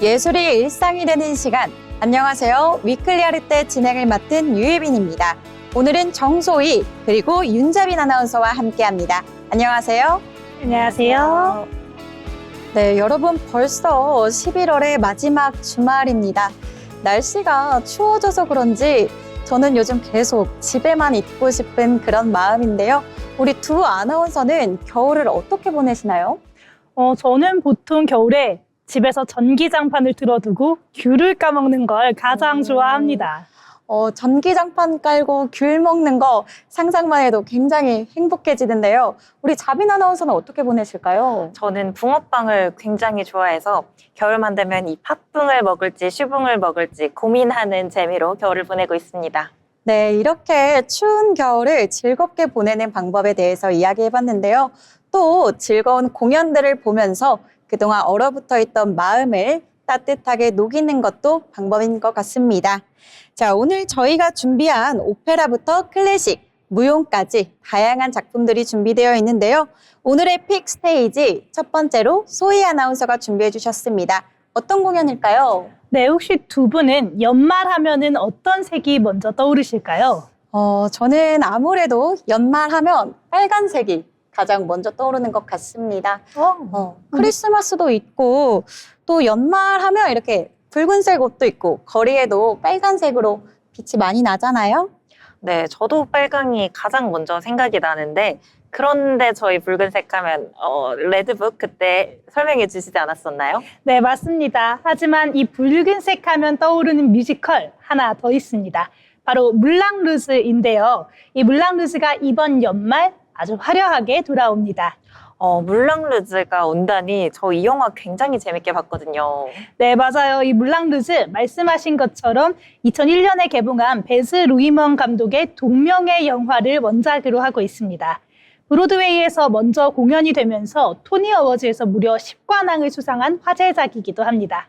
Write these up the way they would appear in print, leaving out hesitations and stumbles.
예술이 일상이 되는 시간. 안녕하세요. 위클리 아르때 진행을 맡은 유예빈입니다. 오늘은 정소희 그리고 윤자빈 아나운서와 함께합니다. 안녕하세요. 안녕하세요. 네, 여러분 벌써 11월의 마지막 주말입니다. 날씨가 추워져서 그런지 저는 요즘 계속 집에만 있고 싶은 그런 마음인데요. 우리 두 아나운서는 겨울을 어떻게 보내시나요? 저는 보통 겨울에 집에서 전기장판을 틀어두고 귤을 까먹는 걸 가장 좋아합니다. 전기장판 깔고 귤 먹는 거 상상만 해도 굉장히 행복해지는데요. 우리 자빈 아나운서는 어떻게 보내실까요? 저는 붕어빵을 굉장히 좋아해서 겨울만 되면 이 팥붕을 먹을지 슈붕을 먹을지 고민하는 재미로 겨울을 보내고 있습니다. 네, 이렇게 추운 겨울을 즐겁게 보내는 방법에 대해서 이야기해봤는데요. 또 즐거운 공연들을 보면서 그동안 얼어붙어 있던 마음을 따뜻하게 녹이는 것도 방법인 것 같습니다. 자, 오늘 저희가 준비한 오페라부터 클래식, 무용까지 다양한 작품들이 준비되어 있는데요. 오늘의 픽 스테이지 첫 번째로 소희 아나운서가 준비해 주셨습니다. 어떤 공연일까요? 네, 혹시 두 분은 연말하면은 어떤 색이 먼저 떠오르실까요? 저는 아무래도 연말하면 빨간색이 가장 먼저 떠오르는 것 같습니다. 크리스마스도 있고 또 연말하면 이렇게 붉은색 옷도 있고 거리에도 빨간색으로 빛이 많이 나잖아요. 네, 저도 빨강이 가장 먼저 생각이 나는데 그런데 저희 붉은색 하면 레드북 그때 설명해 주시지 않았었나요? 네, 맞습니다. 하지만 이 붉은색 하면 떠오르는 뮤지컬 하나 더 있습니다. 바로 물랑 루즈인데요. 이 물랑 루즈가 이번 연말 아주 화려하게 돌아옵니다. 물랑 루즈가 온다니 저 이 영화 굉장히 재밌게 봤거든요. 네, 맞아요. 이 물랑 루즈 말씀하신 것처럼 2001년에 개봉한 베즈 루이먼 감독의 동명의 영화를 원작으로 하고 있습니다. 브로드웨이에서 먼저 공연이 되면서 토니 어워즈에서 무려 10관왕을 수상한 화제작이기도 합니다.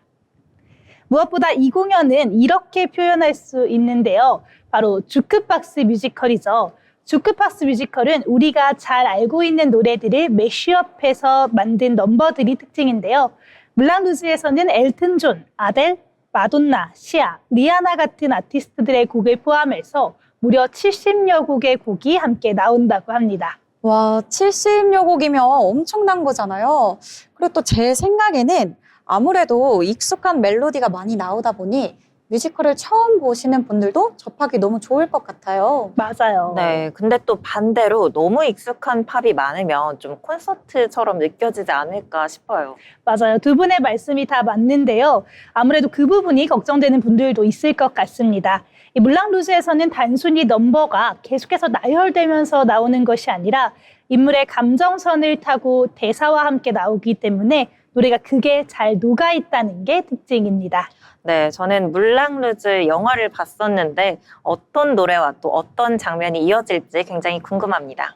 무엇보다 이 공연은 이렇게 표현할 수 있는데요. 바로 주크박스 뮤지컬이죠. 주크박스 뮤지컬은 우리가 잘 알고 있는 노래들을 매쉬업해서 만든 넘버들이 특징인데요. 물랑 루즈에서는 엘튼 존, 아델, 마돈나, 시아, 리아나 같은 아티스트들의 곡을 포함해서 무려 70여 곡의 곡이 함께 나온다고 합니다. 와, 70여 곡이면 엄청난 거잖아요. 그리고 또 제 생각에는 아무래도 익숙한 멜로디가 많이 나오다 보니 뮤지컬을 처음 보시는 분들도 접하기 너무 좋을 것 같아요. 맞아요. 네, 근데 또 반대로 너무 익숙한 팝이 많으면 좀 콘서트처럼 느껴지지 않을까 싶어요. 맞아요. 두 분의 말씀이 다 맞는데요. 아무래도 그 부분이 걱정되는 분들도 있을 것 같습니다. 이 물랑 루즈에서는 단순히 넘버가 계속해서 나열되면서 나오는 것이 아니라 인물의 감정선을 타고 대사와 함께 나오기 때문에 노래가 그게 잘 녹아있다는 게 특징입니다. 네, 저는 물랑 루즈 영화를 봤었는데 어떤 노래와 또 어떤 장면이 이어질지 굉장히 궁금합니다.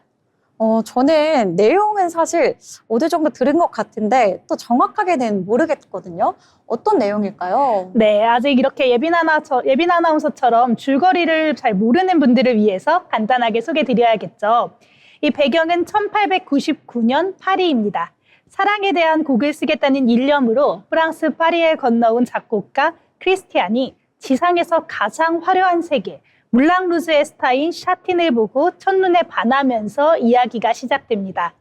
저는 내용은 사실 어느 정도 들은 것 같은데 또 정확하게는 모르겠거든요. 어떤 내용일까요? 네, 아직 이렇게 예빈 아나운서처럼 줄거리를 잘 모르는 분들을 위해서 간단하게 소개드려야겠죠. 이 배경은 1899년 파리입니다. 사랑에 대한 곡을 쓰겠다는 일념으로 프랑스 파리에 건너온 작곡가 크리스티안이 지상에서 가장 화려한 세계, 물랑 루즈의 스타인 샤틴을 보고 첫눈에 반하면서 이야기가 시작됩니다.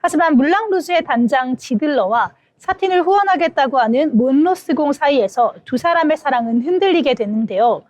하지만 물랑 루즈의 단장 지들러와 샤틴을 후원하겠다고 하는 몬로스공 사이에서 두 사람의 사랑은 흔들리게 되는데요.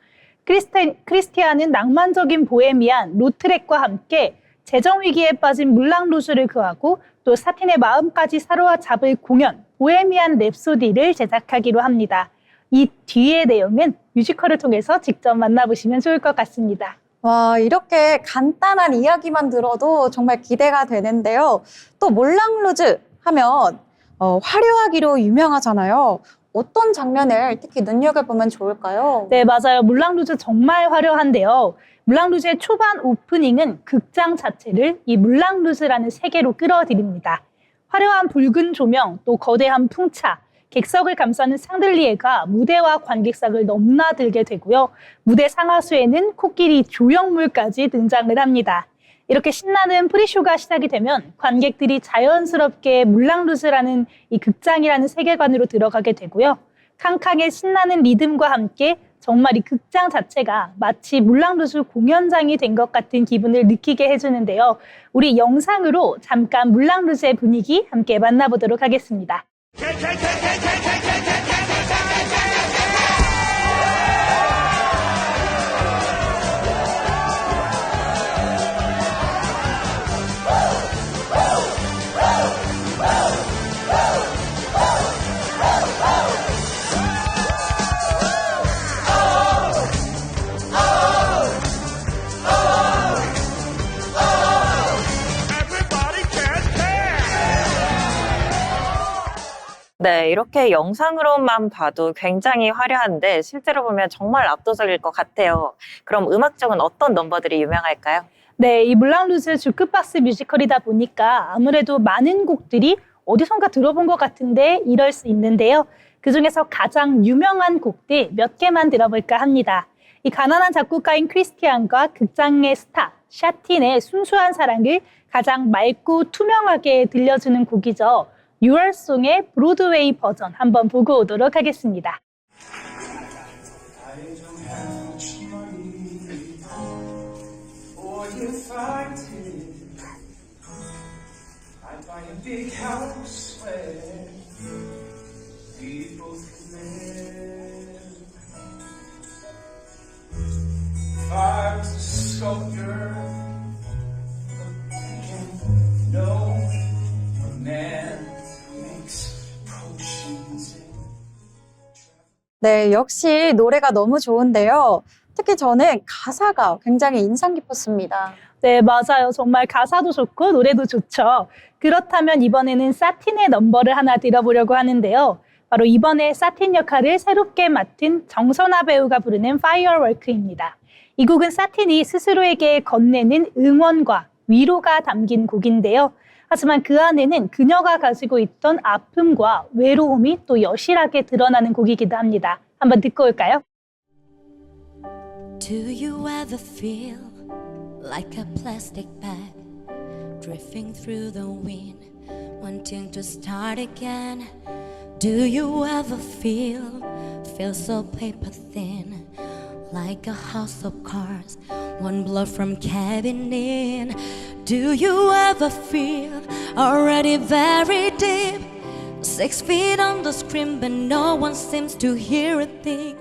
크리스티안은 낭만적인 보헤미안 로트렉과 함께 재정 위기에 빠진 물랑 루즈를 구하고 또 샤틴의 마음까지 사로잡을 공연 보헤미안 랩소디를 제작하기로 합니다. 이 뒤의 내용은 뮤지컬을 통해서 직접 만나보시면 좋을 것 같습니다. 와, 이렇게 간단한 이야기만 들어도 정말 기대가 되는데요. 또 몰랑 루즈 하면 화려하기로 유명하잖아요. 어떤 장면을 특히 눈여겨보면 좋을까요? 네, 맞아요. 물랑 루즈 정말 화려한데요. 물랑 루즈의 초반 오프닝은 극장 자체를 이 물랑 루즈라는 세계로 끌어들입니다. 화려한 붉은 조명, 또 거대한 풍차, 객석을 감싸는 샹들리에가 무대와 관객석을 넘나들게 되고요. 무대 상하수에는 코끼리 조형물까지 등장을 합니다. 이렇게 신나는 프리쇼가 시작이 되면 관객들이 자연스럽게 물랑 루즈라는 이 극장이라는 세계관으로 들어가게 되고요. 캉캉의 신나는 리듬과 함께 정말 이 극장 자체가 마치 물랑루즈 공연장이 된 것 같은 기분을 느끼게 해주는데요. 우리 영상으로 잠깐 물랑루즈의 분위기 함께 만나보도록 하겠습니다. 네, 이렇게 영상으로만 봐도 굉장히 화려한데 실제로 보면 정말 압도적일 것 같아요. 그럼 음악적은 어떤 넘버들이 유명할까요? 네, 이 물랑루즈 주크박스 뮤지컬이다 보니까 아무래도 많은 곡들이 어디선가 들어본 것 같은데 이럴 수 있는데요. 그중에서 가장 유명한 곡들 몇 개만 들어볼까 합니다. 이 가난한 작곡가인 크리스티안과 극장의 스타 샤틴의 순수한 사랑을 가장 맑고 투명하게 들려주는 곡이죠. 유월송의 브로드웨이 버전 한번 보고 오도록 하겠습니다. 네, 역시 노래가 너무 좋은데요. 특히 저는 가사가 굉장히 인상 깊었습니다. 네, 맞아요. 정말 가사도 좋고 노래도 좋죠. 그렇다면 이번에는 사틴의 넘버를 하나 들어보려고 하는데요. 바로 이번에 사틴 역할을 새롭게 맡은 정선아 배우가 부르는 Firework입니다. 이 곡은 사틴이 스스로에게 건네는 응원과 위로가 담긴 곡인데요. 하지만 그 안에는 그녀가 가지고 있던 아픔과 외로움이 또 여실하게 드러나는 곡이기도 합니다. 한번 듣고 올까요? Do you ever feel like a plastic bag drifting through the wind, wanting to start again? Do you ever feel so paper thin, like a house of cards, one blow from caving in? Do you ever feel already very deep, 6 feet under screen, but no one seems to hear a thing?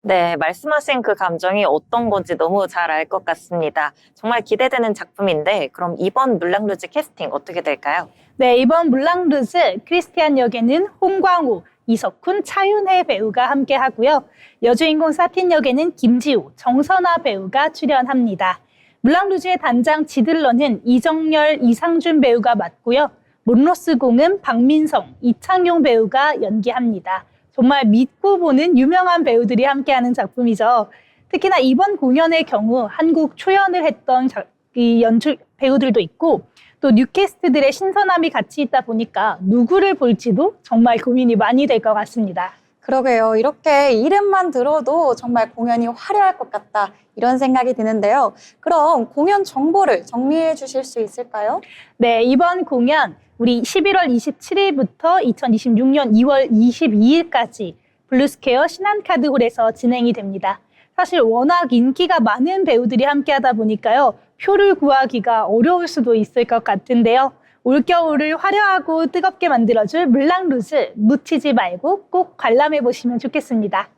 네, 말씀하신 그 감정이 어떤 건지 너무 잘 알 것 같습니다. 정말 기대되는 작품인데 그럼 이번 물랑루즈 캐스팅 어떻게 될까요? 네, 이번 물랑루즈 크리스티안 역에는 홍광호, 이석훈, 차윤혜 배우가 함께 하고요. 여주인공 사틴 역에는 김지호, 정선아 배우가 출연합니다. 물랑루즈의 단장 지들러는 이정열, 이상준 배우가 맡고요. 몬로스 공은 박민성, 이창용 배우가 연기합니다. 정말 믿고 보는 유명한 배우들이 함께하는 작품이죠. 특히나 이번 공연의 경우 한국 초연을 했던 이 연출 배우들도 있고 또 뉴캐스트들의 신선함이 같이 있다 보니까 누구를 볼지도 정말 고민이 많이 될 것 같습니다. 그러게요. 이렇게 이름만 들어도 정말 공연이 화려할 것 같다. 이런 생각이 드는데요. 그럼 공연 정보를 정리해 주실 수 있을까요? 네, 이번 공연 우리 11월 27일부터 2026년 2월 22일까지 블루스퀘어 신한카드홀에서 진행이 됩니다. 사실 워낙 인기가 많은 배우들이 함께하다 보니까요. 표를 구하기가 어려울 수도 있을 것 같은데요. 올겨울을 화려하고 뜨겁게 만들어줄 물랑루즈 놓치지 말고 꼭 관람해 보시면 좋겠습니다.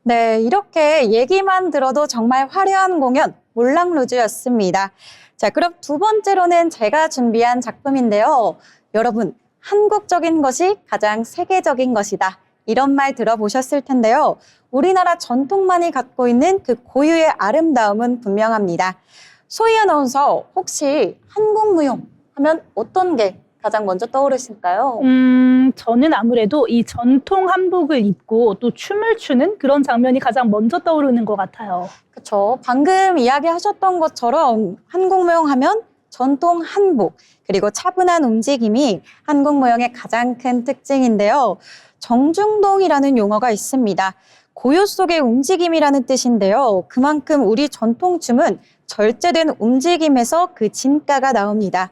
네, 이렇게 얘기만 들어도 정말 화려한 공연 물랑루즈였습니다. 자, 그럼 두 번째로는 제가 준비한 작품인데요. 여러분, 한국적인 것이 가장 세계적인 것이다. 이런 말 들어보셨을 텐데요. 우리나라 전통만이 갖고 있는 그 고유의 아름다움은 분명합니다. 소희 아나운서, 혹시 한국 무용 하면 어떤 게 가장 먼저 떠오르실까요? 저는 아무래도 이 전통 한복을 입고 또 춤을 추는 그런 장면이 가장 먼저 떠오르는 것 같아요. 그렇죠. 방금 이야기하셨던 것처럼 한국 무용 하면 전통 한복, 그리고 차분한 움직임이 한국 무용의 가장 큰 특징인데요. 정중동이라는 용어가 있습니다. 고요 속의 움직임이라는 뜻인데요. 그만큼 우리 전통춤은 절제된 움직임에서 그 진가가 나옵니다.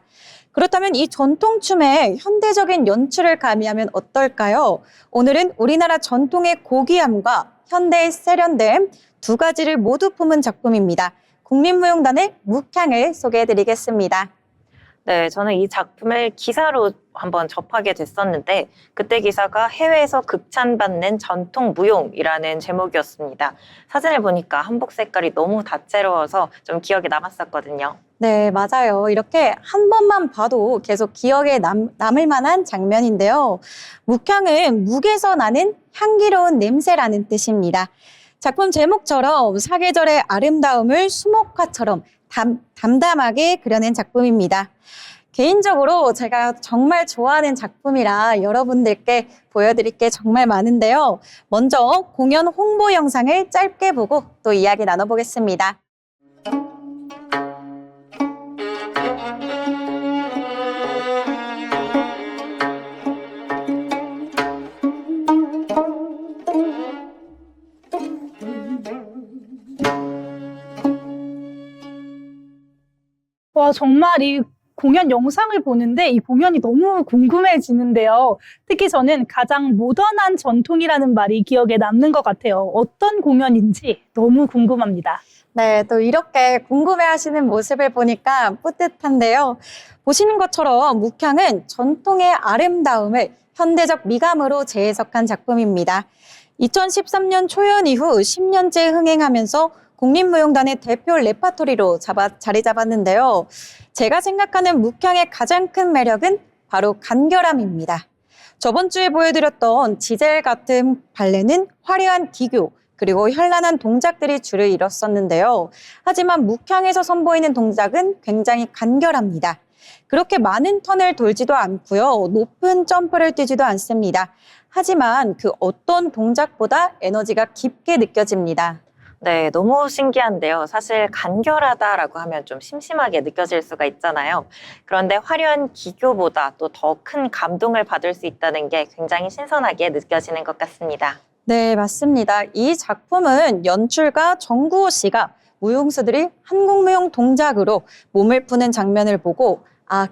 그렇다면 이 전통춤의 현대적인 연출을 가미하면 어떨까요? 오늘은 우리나라 전통의 고귀함과 현대의 세련됨 두 가지를 모두 품은 작품입니다. 국민무용단의 묵향을 소개해드리겠습니다. 네, 저는 이 작품을 기사로 한번 접하게 됐었는데 그때 기사가 해외에서 극찬받는 전통 무용이라는 제목이었습니다. 사진을 보니까 한복 색깔이 너무 다채로워서 좀 기억에 남았었거든요. 네, 맞아요. 이렇게 한 번만 봐도 계속 기억에 남을 만한 장면인데요. 묵향은 묵에서 나는 향기로운 냄새라는 뜻입니다. 작품 제목처럼 사계절의 아름다움을 수목화처럼 담담하게 그려낸 작품입니다. 개인적으로 제가 정말 좋아하는 작품이라 여러분들께 보여드릴 게 정말 많은데요. 먼저 공연 홍보 영상을 짧게 보고 또 이야기 나눠보겠습니다. 와, 정말 이 공연 영상을 보는데 이 공연이 너무 궁금해지는데요. 특히 저는 가장 모던한 전통이라는 말이 기억에 남는 것 같아요. 어떤 공연인지 너무 궁금합니다. 네, 또 이렇게 궁금해하시는 모습을 보니까 뿌듯한데요. 보시는 것처럼 묵향은 전통의 아름다움을 현대적 미감으로 재해석한 작품입니다. 2013년 초연 이후 10년째 흥행하면서 국민무용단의 대표 레파토리로 자리 잡았는데요. 제가 생각하는 묵향의 가장 큰 매력은 바로 간결함입니다. 저번 주에 보여드렸던 지젤 같은 발레는 화려한 기교, 그리고 현란한 동작들이 주를 이뤘었는데요. 하지만 묵향에서 선보이는 동작은 굉장히 간결합니다. 그렇게 많은 턴을 돌지도 않고요. 높은 점프를 뛰지도 않습니다. 하지만 그 어떤 동작보다 에너지가 깊게 느껴집니다. 네, 너무 신기한데요. 사실 간결하다라고 하면 좀 심심하게 느껴질 수가 있잖아요. 그런데 화려한 기교보다 또 더 큰 감동을 받을 수 있다는 게 굉장히 신선하게 느껴지는 것 같습니다. 네, 맞습니다. 이 작품은 연출가 정구호 씨가 무용수들이 한국무용 동작으로 몸을 푸는 장면을 보고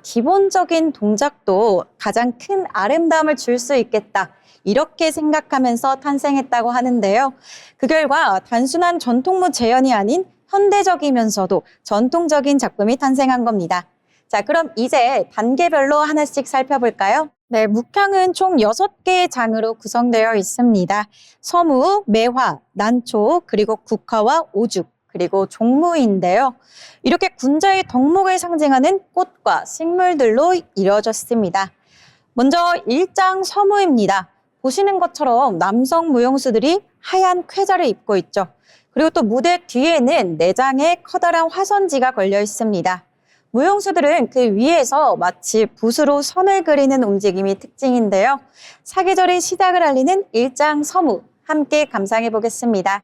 기본적인 동작도 가장 큰 아름다움을 줄 수 있겠다. 이렇게 생각하면서 탄생했다고 하는데요. 그 결과 단순한 전통무 재현이 아닌 현대적이면서도 전통적인 작품이 탄생한 겁니다. 자, 그럼 이제 단계별로 하나씩 살펴볼까요? 네, 묵향은 총 6개의 장으로 구성되어 있습니다. 서무, 매화, 난초, 그리고 국화와 오죽, 그리고 종무인데요. 이렇게 군자의 덕목을 상징하는 꽃과 식물들로 이루어졌습니다. 먼저 1장 서무입니다. 보시는 것처럼 남성 무용수들이 하얀 쾌자를 입고 있죠. 그리고 또 무대 뒤에는 4장의 커다란 화선지가 걸려 있습니다. 무용수들은 그 위에서 마치 붓으로 선을 그리는 움직임이 특징인데요. 사계절의 시작을 알리는 1장 서무, 함께 감상해 보겠습니다.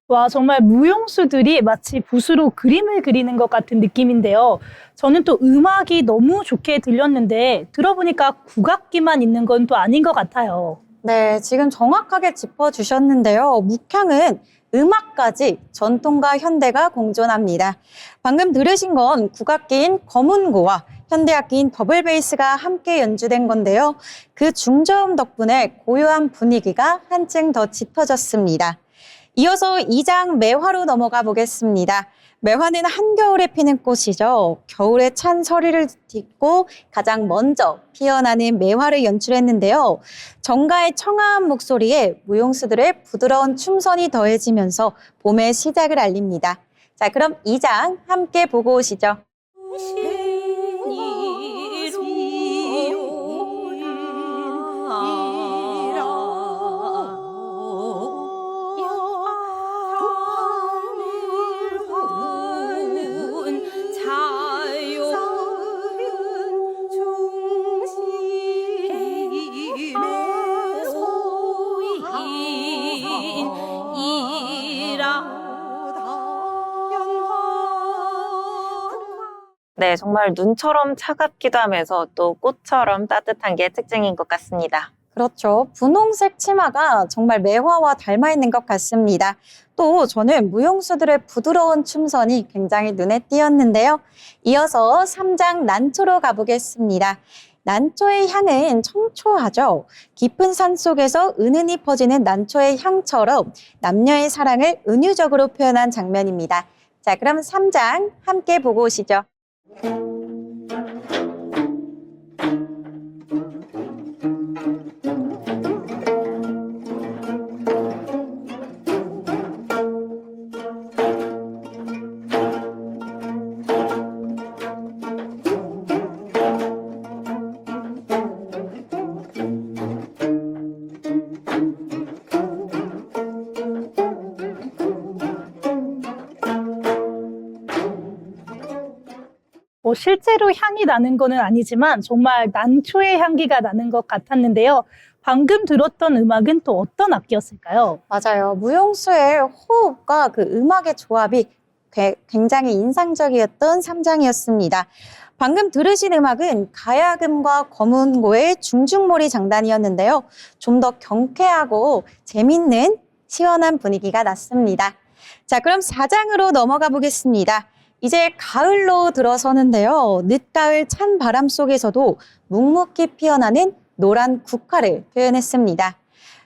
와, 정말 무용수들이 마치 붓으로 그림을 그리는 것 같은 느낌인데요. 저는 또 음악이 너무 좋게 들렸는데 들어보니까 국악기만 있는 건 또 아닌 것 같아요. 네, 지금 정확하게 짚어주셨는데요. 묵향은 음악까지 전통과 현대가 공존합니다. 방금 들으신 건 국악기인 거문고와 현대악기인 더블베이스가 함께 연주된 건데요. 그 중저음 덕분에 고요한 분위기가 한층 더 짙어졌습니다. 이어서 2장 매화로 넘어가 보겠습니다. 매화는 한겨울에 피는 꽃이죠. 겨울에 찬 서리를 딛고 가장 먼저 피어나는 매화를 연출했는데요. 정가의 청아한 목소리에 무용수들의 부드러운 춤선이 더해지면서 봄의 시작을 알립니다. 자, 그럼 2장 함께 보고 오시죠. 네, 정말 눈처럼 차갑기도 하면서 또 꽃처럼 따뜻한 게 특징인 것 같습니다. 그렇죠. 분홍색 치마가 정말 매화와 닮아 있는 것 같습니다. 또 저는 무용수들의 부드러운 춤선이 굉장히 눈에 띄었는데요. 이어서 3장 난초로 가보겠습니다. 난초의 향은 청초하죠. 깊은 산 속에서 은은히 퍼지는 난초의 향처럼 남녀의 사랑을 은유적으로 표현한 장면입니다. 자, 그럼 3장 함께 보고 오시죠. 실제로 향이 나는 거는 아니지만 정말 난초의 향기가 나는 것 같았는데요. 방금 들었던 음악은 또 어떤 악기였을까요? 맞아요. 무용수의 호흡과 그 음악의 조합이 굉장히 인상적이었던 3장이었습니다. 방금 들으신 음악은 가야금과 검은고의 중중몰이 장단이었는데요. 좀 더 경쾌하고 재밌는 시원한 분위기가 났습니다. 자, 그럼 4장으로 넘어가 보겠습니다. 이제 가을로 들어서는데요. 늦가을 찬 바람 속에서도 묵묵히 피어나는 노란 국화를 표현했습니다.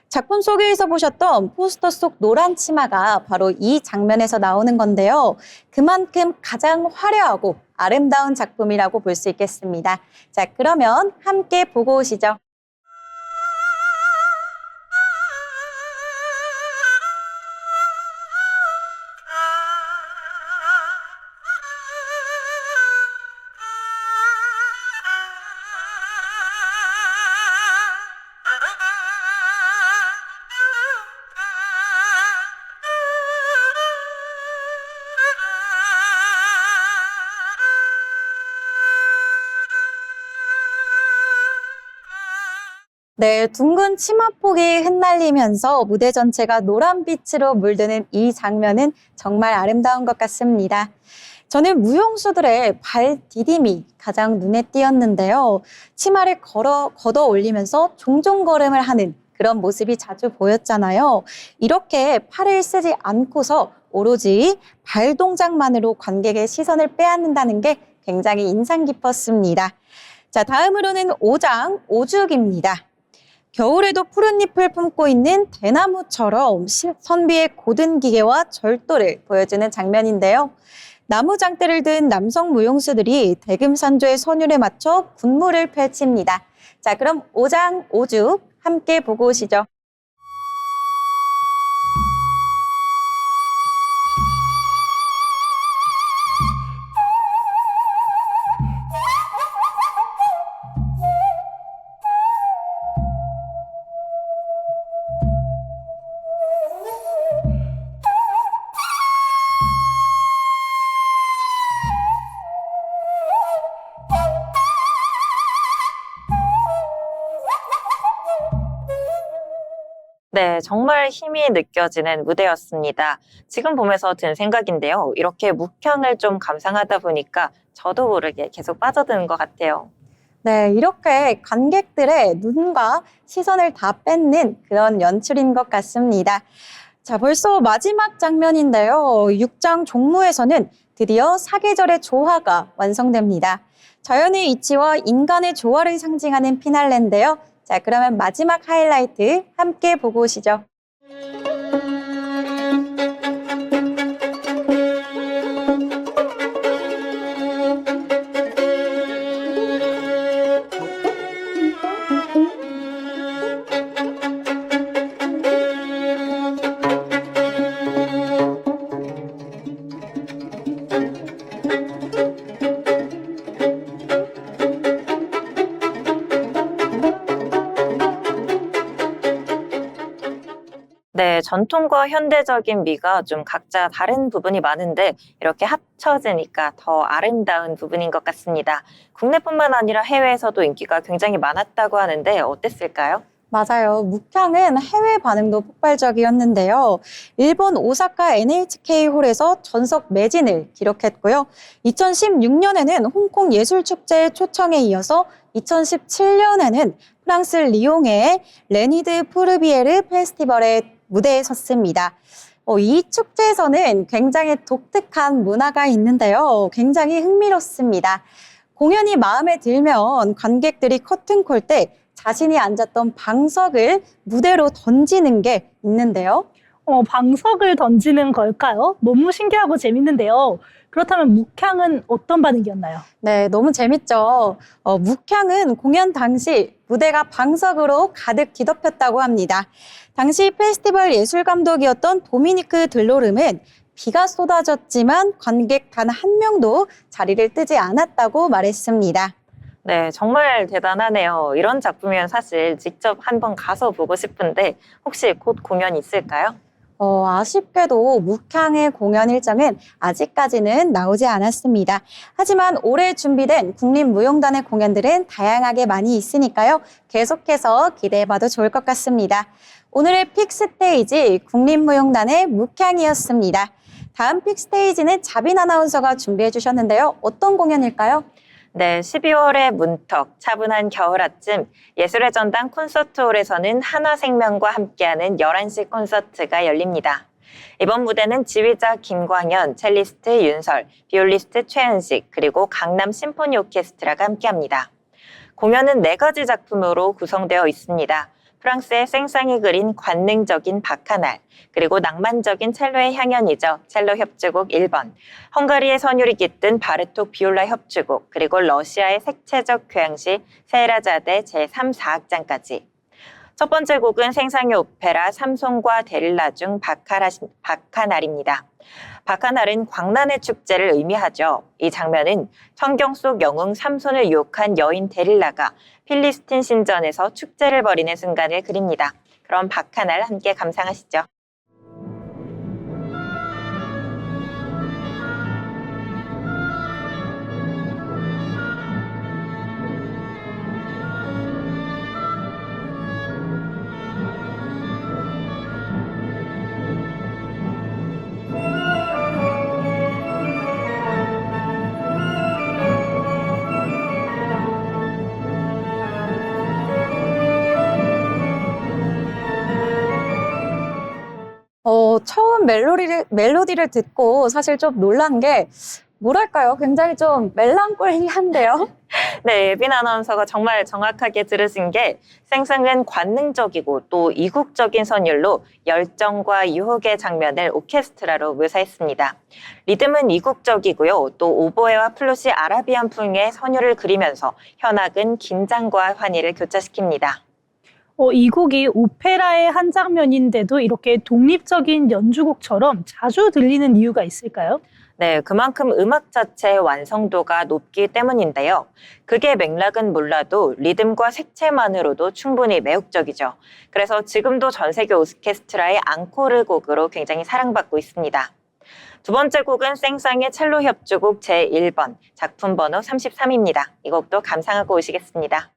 작품 소개에서 보셨던 포스터 속 노란 치마가 바로 이 장면에서 나오는 건데요. 그만큼 가장 화려하고 아름다운 작품이라고 볼 수 있겠습니다. 자, 그러면 함께 보고 오시죠. 네, 둥근 치마폭이 흩날리면서 무대 전체가 노란빛으로 물드는 이 장면은 정말 아름다운 것 같습니다. 저는 무용수들의 발 디딤이 가장 눈에 띄었는데요. 치마를 걷어 올리면서 종종 걸음을 하는 그런 모습이 자주 보였잖아요. 이렇게 팔을 쓰지 않고서 오로지 발 동작만으로 관객의 시선을 빼앗는다는 게 굉장히 인상 깊었습니다. 자, 다음으로는 5장 오죽입니다. 겨울에도 푸른 잎을 품고 있는 대나무처럼 선비의 고든 기계와 절도를 보여주는 장면인데요. 나무 장대를 든 남성 무용수들이 대금산조의 선율에 맞춰 군무를 펼칩니다. 자, 그럼 5장 오죽 함께 보고 오시죠. 네, 정말 힘이 느껴지는 무대였습니다. 지금 보면서 든 생각인데요. 이렇게 묵향을 좀 감상하다 보니까 저도 모르게 계속 빠져드는 것 같아요. 네, 이렇게 관객들의 눈과 시선을 다 뺏는 그런 연출인 것 같습니다. 자, 벌써 마지막 장면인데요. 6장 종무에서는 드디어 사계절의 조화가 완성됩니다. 자연의 이치와 인간의 조화를 상징하는 피날레인데요. 자, 그러면 마지막 하이라이트 함께 보고 오시죠. 네, 전통과 현대적인 미가 좀 각자 다른 부분이 많은데 이렇게 합쳐지니까 더 아름다운 부분인 것 같습니다. 국내뿐만 아니라 해외에서도 인기가 굉장히 많았다고 하는데 어땠을까요? 맞아요. 묵향은 해외 반응도 폭발적이었는데요. 일본 오사카 NHK홀에서 전석 매진을 기록했고요. 2016년에는 홍콩 예술축제 초청에 이어서 2017년에는 프랑스 리옹의 레니드 푸르비에르 페스티벌의 무대에 섰습니다. 이 축제에서는 굉장히 독특한 문화가 있는데요. 굉장히 흥미롭습니다. 공연이 마음에 들면 관객들이 커튼콜 때 자신이 앉았던 방석을 무대로 던지는 게 있는데요. 방석을 던지는 걸까요? 너무 신기하고 재밌는데요. 그렇다면 묵향은 어떤 반응이었나요? 네, 너무 재밌죠. 묵향은 공연 당시 무대가 방석으로 가득 뒤덮였다고 합니다. 당시 페스티벌 예술감독이었던 도미니크 들로름은 비가 쏟아졌지만 관객 단 한 명도 자리를 뜨지 않았다고 말했습니다. 네, 정말 대단하네요. 이런 작품이면 사실 직접 한번 가서 보고 싶은데 혹시 곧 공연 있을까요? 아쉽게도 묵향의 공연 일정은 아직까지는 나오지 않았습니다. 하지만 올해 준비된 국립무용단의 공연들은 다양하게 많이 있으니까요. 계속해서 기대해봐도 좋을 것 같습니다. 오늘의 픽스테이지 국립무용단의 묵향이었습니다. 다음 픽스테이지는 자빈 아나운서가 준비해 주셨는데요. 어떤 공연일까요? 네, 12월의 문턱, 차분한 겨울 아침, 예술의 전당 콘서트홀에서는 한화생명과 함께하는 11시 콘서트가 열립니다. 이번 무대는 지휘자 김광현, 첼리스트 윤설, 비올리스트 최은식, 그리고 강남 심포니 오케스트라가 함께합니다. 공연은 4가지 작품으로 구성되어 있습니다. 프랑스의 생상이 그린 관능적인 바카날, 그리고 낭만적인 첼로의 향연이죠. 첼로 협주곡 1번, 헝가리의 선율이 깃든 바르톡 비올라 협주곡, 그리고 러시아의 색채적 교향시 세헤라자데 제3, 4악장까지. 첫 번째 곡은 생상의 오페라 삼손과 데릴라 중 바카날입니다. 바카날은 광란의 축제를 의미하죠. 이 장면은 성경 속 영웅 삼손을 유혹한 여인 데릴라가 필리스틴 신전에서 축제를 벌이는 순간을 그립니다. 그럼 바카날 함께 감상하시죠. 처음 멜로디를 듣고 사실 좀 놀란 게 뭐랄까요? 굉장히 좀 멜랑콜리한데요. 네, 예빈 아나운서가 정말 정확하게 들으신 게 생생은 관능적이고 또 이국적인 선율로 열정과 유혹의 장면을 오케스트라로 묘사했습니다. 리듬은 이국적이고요. 또 오보에와 플룻이 아라비안 풍의 선율을 그리면서 현악은 긴장과 환희를 교차시킵니다. 이 곡이 오페라의 한 장면인데도 이렇게 독립적인 연주곡처럼 자주 들리는 이유가 있을까요? 네, 그만큼 음악 자체의 완성도가 높기 때문인데요. 그게 맥락은 몰라도 리듬과 색채만으로도 충분히 매혹적이죠. 그래서 지금도 전 세계 오케스트라의 앙코르 곡으로 굉장히 사랑받고 있습니다. 두 번째 곡은 생상의 첼로 협주곡 제1번, 작품 번호 33입니다. 이 곡도 감상하고 오시겠습니다.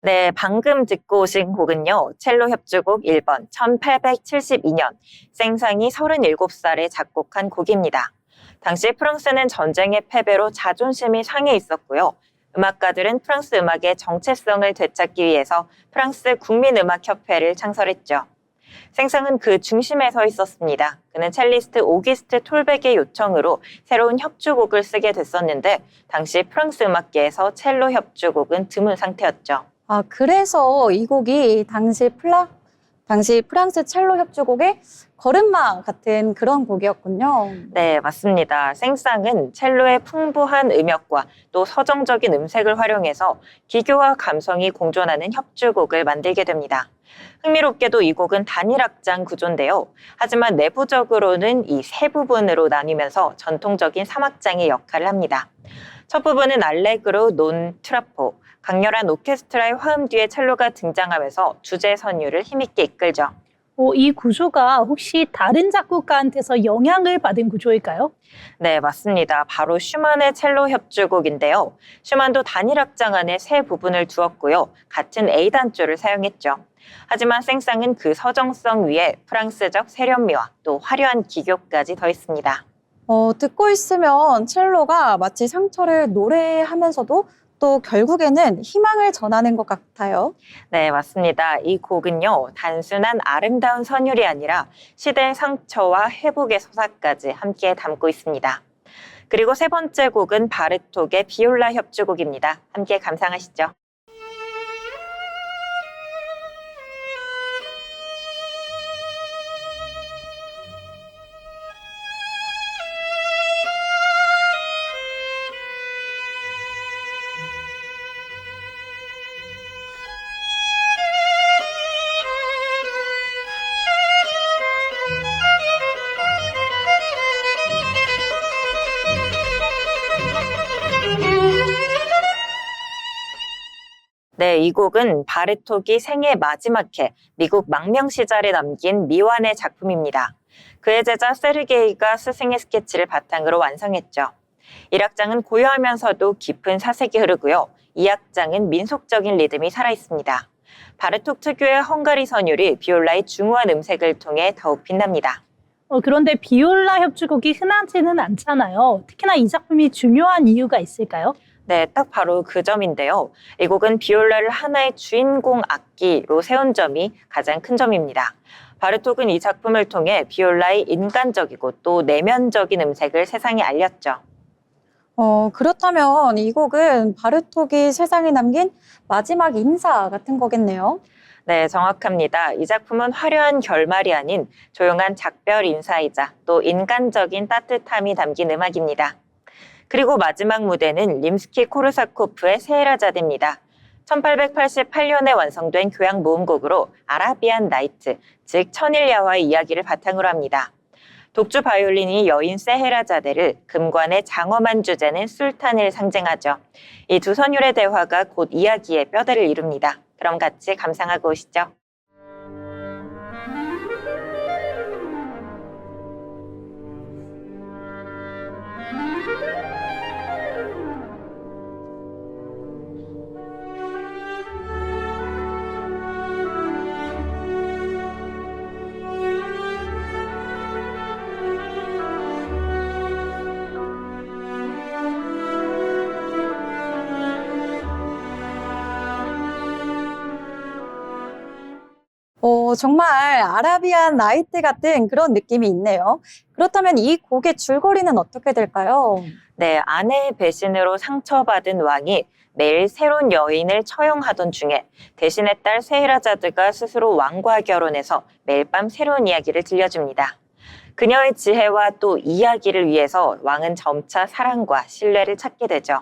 네, 방금 듣고 오신 곡은요. 첼로 협주곡 1번 1872년 생상이 37살에 작곡한 곡입니다. 당시 프랑스는 전쟁의 패배로 자존심이 상해 있었고요. 음악가들은 프랑스 음악의 정체성을 되찾기 위해서 프랑스 국민음악협회를 창설했죠. 생상은 그 중심에 서 있었습니다. 그는 첼리스트 오기스트 톨백의 요청으로 새로운 협주곡을 쓰게 됐었는데 당시 프랑스 음악계에서 첼로 협주곡은 드문 상태였죠. 그래서 이 곡이 당시 프랑스 첼로 협주곡의 걸음마 같은 그런 곡이었군요. 네, 맞습니다. 생쌍은 첼로의 풍부한 음역과 또 서정적인 음색을 활용해서 기교와 감성이 공존하는 협주곡을 만들게 됩니다. 흥미롭게도 이 곡은 단일 악장 구조인데요. 하지만 내부적으로는 이 세 부분으로 나뉘면서 전통적인 3악장의 역할을 합니다. 첫 부분은 알레그로 논 트라포, 강렬한 오케스트라의 화음 뒤에 첼로가 등장하면서 주제 선율을 힘있게 이끌죠. 이 구조가 혹시 다른 작곡가한테서 영향을 받은 구조일까요? 네, 맞습니다. 바로 슈만의 첼로 협주곡인데요. 슈만도 단일 악장 안에 세 부분을 두었고요. 같은 A단조를 사용했죠. 하지만 생쌍은 그 서정성 위에 프랑스적 세련미와 또 화려한 기교까지 더했습니다. 듣고 있으면 첼로가 마치 상처를 노래하면서도 또 결국에는 희망을 전하는 것 같아요. 네, 맞습니다. 이 곡은요, 단순한 아름다운 선율이 아니라 시대의 상처와 회복의 서사까지 함께 담고 있습니다. 그리고 세 번째 곡은 바르톡의 비올라 협주곡입니다. 함께 감상하시죠. 네, 이 곡은 바르톡이 생애 마지막 해 미국 망명 시절에 남긴 미완의 작품입니다. 그의 제자 세르게이가 스승의 스케치를 바탕으로 완성했죠. 1악장은 고요하면서도 깊은 사색이 흐르고요. 2악장은 민속적인 리듬이 살아있습니다. 바르톡 특유의 헝가리 선율이 비올라의 중후한 음색을 통해 더욱 빛납니다. 그런데 비올라 협주곡이 흔하지는 않잖아요. 특히나 이 작품이 중요한 이유가 있을까요? 네, 딱 바로 그 점인데요. 이 곡은 비올라를 하나의 주인공 악기로 세운 점이 가장 큰 점입니다. 바르톡은 이 작품을 통해 비올라의 인간적이고 또 내면적인 음색을 세상에 알렸죠. 그렇다면 이 곡은 바르톡이 세상에 남긴 마지막 인사 같은 거겠네요. 네, 정확합니다. 이 작품은 화려한 결말이 아닌 조용한 작별 인사이자 또 인간적인 따뜻함이 담긴 음악입니다. 그리고 마지막 무대는 림스키 코르사코프의 세헤라자드입니다. 1888년에 완성된 교향 모음곡으로 아라비안 나이트, 즉 천일야화의 이야기를 바탕으로 합니다. 독주 바이올린이 여인 세헤라자데를, 금관의 장엄한 주제는 술탄을 상징하죠. 이 두 선율의 대화가 곧 이야기의 뼈대를 이룹니다. 그럼 같이 감상하고 오시죠. 정말 아라비안 나이트 같은 그런 느낌이 있네요. 그렇다면 이 곡의 줄거리는 어떻게 될까요? 네, 아내의 배신으로 상처받은 왕이 매일 새로운 여인을 처형하던 중에 대신의 딸 세헤라자드가 스스로 왕과 결혼해서 매일 밤 새로운 이야기를 들려줍니다. 그녀의 지혜와 또 이야기를 위해서 왕은 점차 사랑과 신뢰를 찾게 되죠.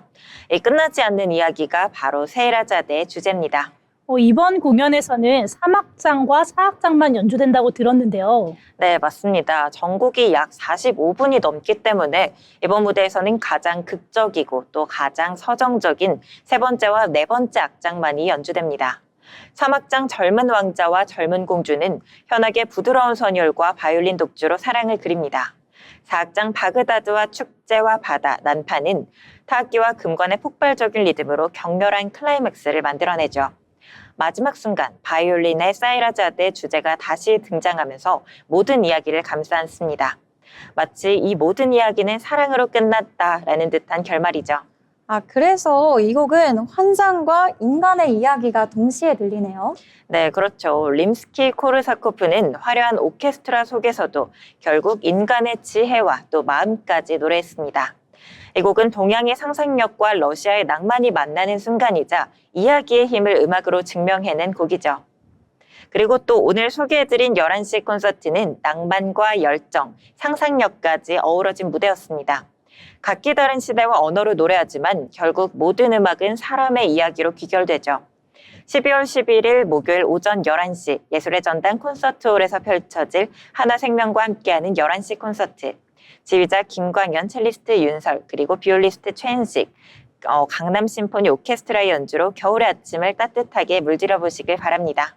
이 끝나지 않는 이야기가 바로 세헤라자드의 주제입니다. 이번 공연에서는 3악장과 4악장만 연주된다고 들었는데요. 네, 맞습니다. 전곡이 약 45분이 넘기 때문에 이번 무대에서는 가장 극적이고 또 가장 서정적인 세 번째와 네 번째 악장만이 연주됩니다. 3악장 젊은 왕자와 젊은 공주는 현악의 부드러운 선율과 바이올린 독주로 사랑을 그립니다. 4악장 바그다드와 축제와 바다, 난파는 타악기와 금관의 폭발적인 리듬으로 격렬한 클라이맥스를 만들어내죠. 마지막 순간 바이올린의 사이라자드의 주제가 다시 등장하면서 모든 이야기를 감싸안습니다. 마치 이 모든 이야기는 사랑으로 끝났다라는 듯한 결말이죠. 그래서 이 곡은 환상과 인간의 이야기가 동시에 들리네요. 네, 그렇죠. 림스키 코르사코프는 화려한 오케스트라 속에서도 결국 인간의 지혜와 또 마음까지 노래했습니다. 이 곡은 동양의 상상력과 러시아의 낭만이 만나는 순간이자 이야기의 힘을 음악으로 증명해낸 곡이죠. 그리고 또 오늘 소개해드린 11시 콘서트는 낭만과 열정, 상상력까지 어우러진 무대였습니다. 각기 다른 시대와 언어로 노래하지만 결국 모든 음악은 사람의 이야기로 귀결되죠. 12월 11일 목요일 오전 11시 예술의 전당 콘서트홀에서 펼쳐질 한화생명과 함께하는 11시 콘서트. 지휘자 김광현, 첼리스트 윤설, 그리고 비올리스트 최은식, 강남 심포니 오케스트라의 연주로 겨울의 아침을 따뜻하게 물들여 보시길 바랍니다.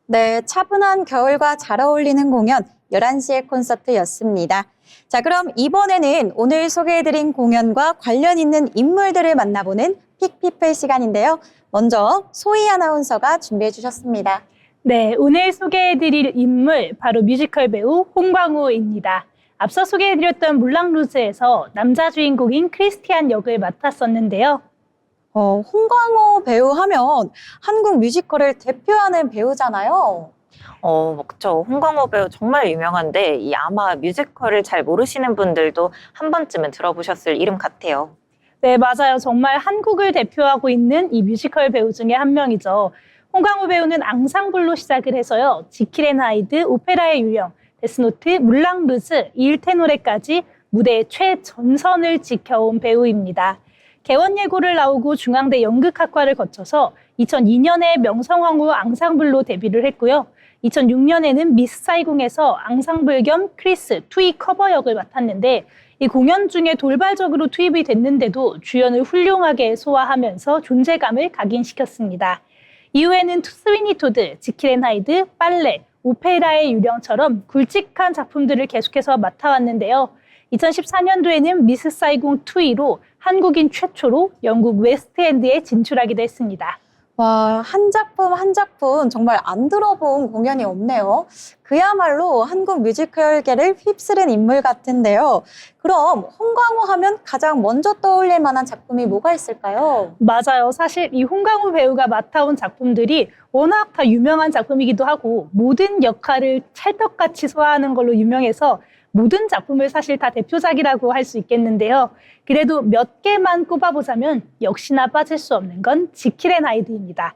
네, 차분한 겨울과 잘 어울리는 공연 11시의 콘서트였습니다. 자, 그럼 이번에는 오늘 소개해드린 공연과 관련 있는 인물들을 만나보는 픽피플 시간인데요. 먼저 소희 아나운서가 준비해 주셨습니다. 네, 오늘 소개해드릴 인물 바로 뮤지컬 배우 홍광호입니다. 앞서 소개해드렸던 물랑루즈에서 남자 주인공인 크리스티안 역을 맡았었는데요. 홍광호 배우 하면 한국 뮤지컬을 대표하는 배우잖아요. 그렇죠. 홍광호 배우 정말 유명한데 아마 뮤지컬을 잘 모르시는 분들도 한 번쯤은 들어보셨을 이름 같아요. 네, 맞아요. 정말 한국을 대표하고 있는 이 뮤지컬 배우 중에 한 명이죠. 홍광호 배우는 앙상블로 시작을 해서요. 지킬 앤 하이드, 오페라의 유령, 데스노트, 물랑루즈, 일테노레까지 무대의 최전선을 지켜온 배우입니다. 개원 예고를 나오고 중앙대 연극학과를 거쳐서 2002년에 명성황후 앙상블로 데뷔를 했고요. 2006년에는 미스 사이공에서 앙상블 겸 크리스, 투이 커버 역을 맡았는데 이 공연 중에 돌발적으로 투입이 됐는데도 주연을 훌륭하게 소화하면서 존재감을 각인시켰습니다. 이후에는 스위니 토드, 지킬 앤 하이드, 빨래, 오페라의 유령처럼 굵직한 작품들을 계속해서 맡아왔는데요. 2014년도에는 미스 사이공 2로 한국인 최초로 영국 웨스트엔드에 진출하기도 했습니다. 와, 한 작품 한 작품 정말 안 들어본 공연이 없네요. 그야말로 한국 뮤지컬계를 휩쓸은 인물 같은데요. 그럼 홍광호 하면 가장 먼저 떠올릴 만한 작품이 뭐가 있을까요? 맞아요. 사실 이 홍광호 배우가 맡아온 작품들이 워낙 다 유명한 작품이기도 하고 모든 역할을 찰떡같이 소화하는 걸로 유명해서 모든 작품을 사실 다 대표작이라고 할 수 있겠는데요. 그래도 몇 개만 꼽아보자면 역시나 빠질 수 없는 건 지킬 앤 하이드입니다.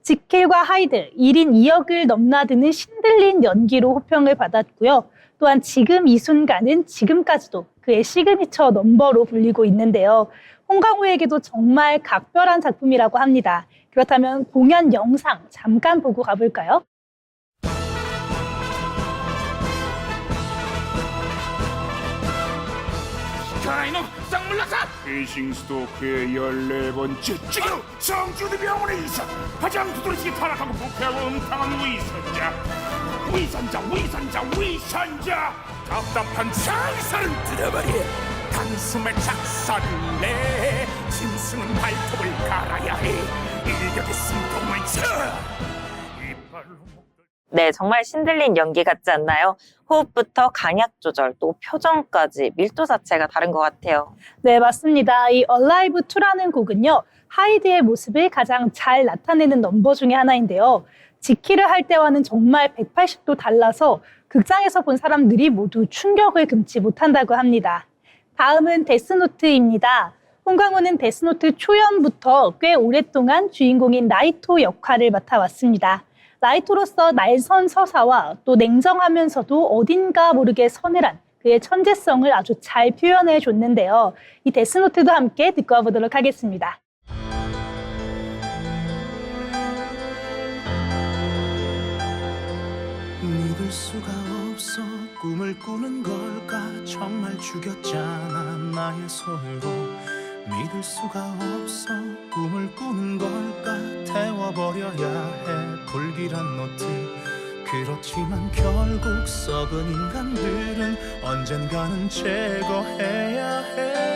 지킬과 하이드 1인 2역을 넘나드는 신들린 연기로 호평을 받았고요. 또한 지금 이 순간은 지금까지도 그의 시그니처 넘버로 불리고 있는데요. 홍광호에게도 정말 각별한 작품이라고 합니다. 그렇다면 공연 영상 잠깐 보고 가볼까요? 가라이놈 쌍물라사! 베이싱스토크의 14번째 주기로 성주대병원에 가장 두드러지게 타락하고 부패하고 음탕한 위선자 답답한 상사를 뜯어버려 단숨에 작사를 내 짐승은 발톱을 갈아야 해 일격의 숨통을 쳐 이빨로 네, 정말 신들린 연기 같지 않나요? 호흡부터 강약 조절, 또 표정까지 밀도 자체가 다른 것 같아요. 네, 맞습니다. 이 Alive 2라는 곡은요. 하이드의 모습을 가장 잘 나타내는 넘버 중에 하나인데요. 지키를 할 때와는 정말 180도 달라서 극장에서 본 사람들이 모두 충격을 금치 못한다고 합니다. 다음은 데스노트입니다. 홍광호는 데스노트 초연부터 꽤 오랫동안 주인공인 라이토 역할을 맡아왔습니다. 라이토로서 날선 서사와 또 냉정하면서도 어딘가 모르게 서늘한 그의 천재성을 아주 잘 표현해 줬는데요. 이 데스노트도 함께 듣고 와보도록 하겠습니다. 믿을 수가 없어 꿈을 꾸는 걸까 정말 죽였잖아 나의 소유로 믿을 수가 없어 꿈을 꾸는 걸까 태워버려야 해 불길한 노트 그렇지만 결국 썩은 인간들은 언젠가는 제거해야 해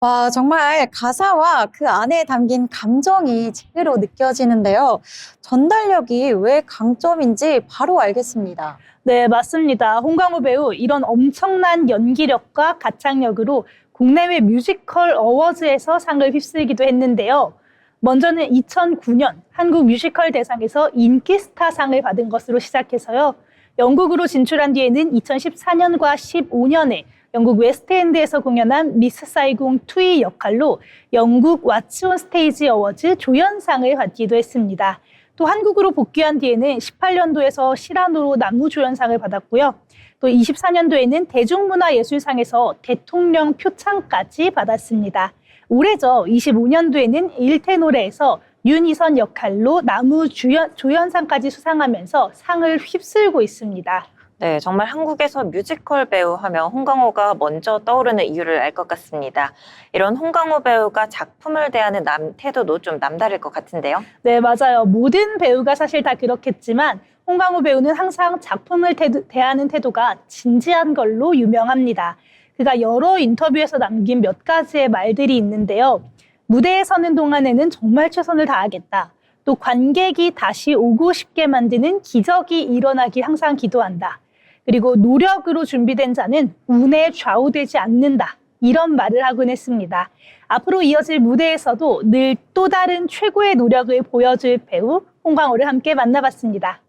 와, 정말 가사와 그 안에 담긴 감정이 제대로 느껴지는데요. 전달력이 왜 강점인지 바로 알겠습니다. 네, 맞습니다. 홍광호 배우 이런 엄청난 연기력과 가창력으로 국내외 뮤지컬 어워즈에서 상을 휩쓸기도 했는데요. 먼저는 2009년 한국 뮤지컬 대상에서 인기 스타상을 받은 것으로 시작해서요. 영국으로 진출한 뒤에는 2014년과 15년에 영국 웨스트엔드에서 공연한 미스 사이공 2의 역할로 영국 왓츠 온 스테이지 어워즈 조연상을 받기도 했습니다. 또 한국으로 복귀한 뒤에는 18년도에서 시라노로 남우조연상을 받았고요. 또 24년도에는 대중문화예술상에서 대통령 표창까지 받았습니다. 올해죠. 25년도에는 일테노레에서 윤희선 역할로 남우조연상까지 수상하면서 상을 휩쓸고 있습니다. 네, 정말 한국에서 뮤지컬 배우 하면 홍강호가 먼저 떠오르는 이유를 알 것 같습니다. 이런 홍강호 배우가 작품을 대하는 태도도 좀 남다를 것 같은데요. 네, 맞아요. 모든 배우가 사실 다 그렇겠지만 홍강호 배우는 항상 작품을 대하는 태도가 진지한 걸로 유명합니다. 그가 여러 인터뷰에서 남긴 몇 가지의 말들이 있는데요. 무대에 서는 동안에는 정말 최선을 다하겠다. 또 관객이 다시 오고 싶게 만드는 기적이 일어나길 항상 기도한다. 그리고 노력으로 준비된 자는 운에 좌우되지 않는다. 이런 말을 하곤 했습니다. 앞으로 이어질 무대에서도 늘 또 다른 최고의 노력을 보여줄 배우 홍강호를 함께 만나봤습니다.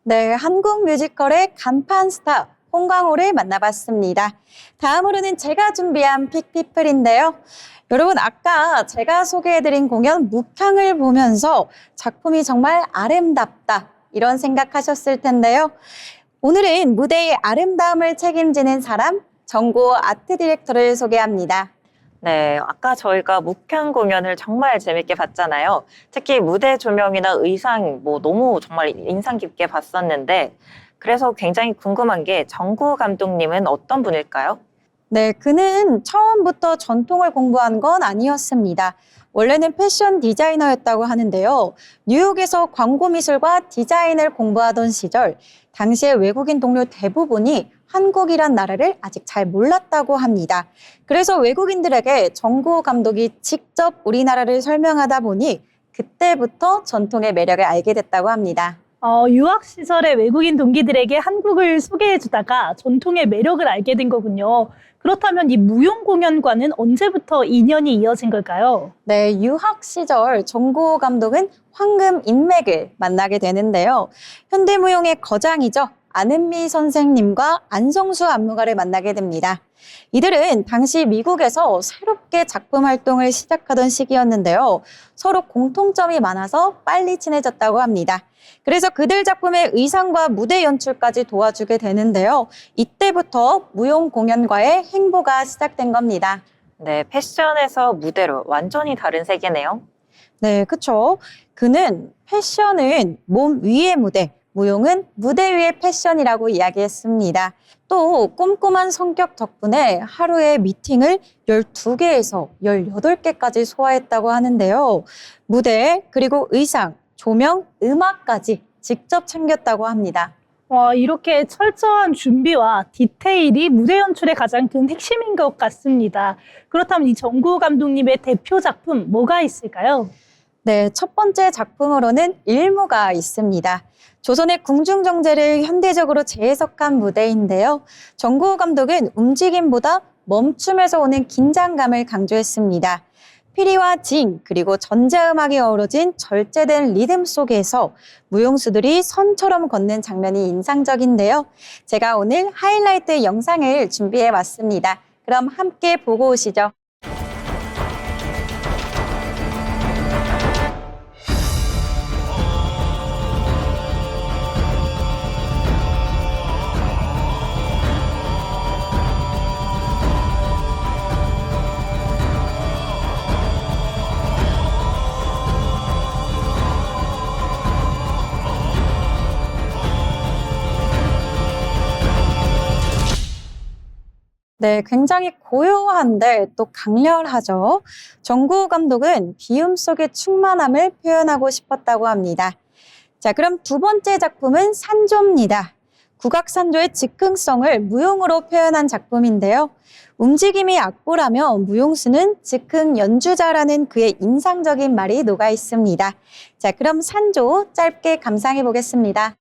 네, 한국 뮤지컬의 간판 스타 홍강호를 만나봤습니다. 다음으로는 제가 준비한 픽피플인데요. 여러분, 아까 제가 소개해드린 공연 묵향을 보면서 작품이 정말 아름답다 이런 생각하셨을 텐데요. 오늘은 무대의 아름다움을 책임지는 사람, 정고 아트 디렉터를 소개합니다. 네, 아까 저희가 묵향 공연을 정말 재밌게 봤잖아요. 특히 무대 조명이나 의상 너무 정말 인상 깊게 봤었는데 그래서 굉장히 궁금한 게 정고 감독님은 어떤 분일까요? 네, 그는 처음부터 전통을 공부한 건 아니었습니다. 원래는 패션 디자이너였다고 하는데요. 뉴욕에서 광고 미술과 디자인을 공부하던 시절 당시에 외국인 동료 대부분이 한국이란 나라를 아직 잘 몰랐다고 합니다. 그래서 외국인들에게 정고 감독이 직접 우리나라를 설명하다 보니 그때부터 전통의 매력을 알게 됐다고 합니다. 유학 시절에 외국인 동기들에게 한국을 소개해주다가 전통의 매력을 알게 된 거군요. 그렇다면 이 무용 공연과는 언제부터 인연이 이어진 걸까요? 네, 유학 시절 정고 감독은 황금 인맥을 만나게 되는데요. 현대무용의 거장이죠. 안은미 선생님과 안성수 안무가를 만나게 됩니다. 이들은 당시 미국에서 새롭게 작품 활동을 시작하던 시기였는데요. 서로 공통점이 많아서 빨리 친해졌다고 합니다. 그래서 그들 작품의 의상과 무대 연출까지 도와주게 되는데요. 이때부터 무용 공연과의 행보가 시작된 겁니다. 네, 패션에서 무대로 완전히 다른 세계네요. 네, 그렇죠. 그는 패션은 몸 위의 무대, 무용은 무대 위의 패션이라고 이야기했습니다. 또 꼼꼼한 성격 덕분에 하루에 미팅을 12개에서 18개까지 소화했다고 하는데요. 무대, 그리고 의상, 조명, 음악까지 직접 챙겼다고 합니다. 이렇게 철저한 준비와 디테일이 무대 연출의 가장 큰 핵심인 것 같습니다. 그렇다면 이 정고 감독님의 대표 작품 뭐가 있을까요? 네, 첫 번째 작품으로는 일무가 있습니다. 조선의 궁중정제를 현대적으로 재해석한 무대인데요. 정고 감독은 움직임보다 멈춤에서 오는 긴장감을 강조했습니다. 피리와 징, 그리고 전자음악이 어우러진 절제된 리듬 속에서 무용수들이 선처럼 걷는 장면이 인상적인데요. 제가 오늘 하이라이트 영상을 준비해 왔습니다. 그럼 함께 보고 오시죠. 네, 굉장히 고요한데 또 강렬하죠. 정고 감독은 비움 속의 충만함을 표현하고 싶었다고 합니다. 자, 그럼 두 번째 작품은 산조입니다. 국악산조의 즉흥성을 무용으로 표현한 작품인데요. 움직임이 악보라며 무용수는 즉흥 연주자라는 그의 인상적인 말이 녹아 있습니다. 자, 그럼 산조 짧게 감상해 보겠습니다.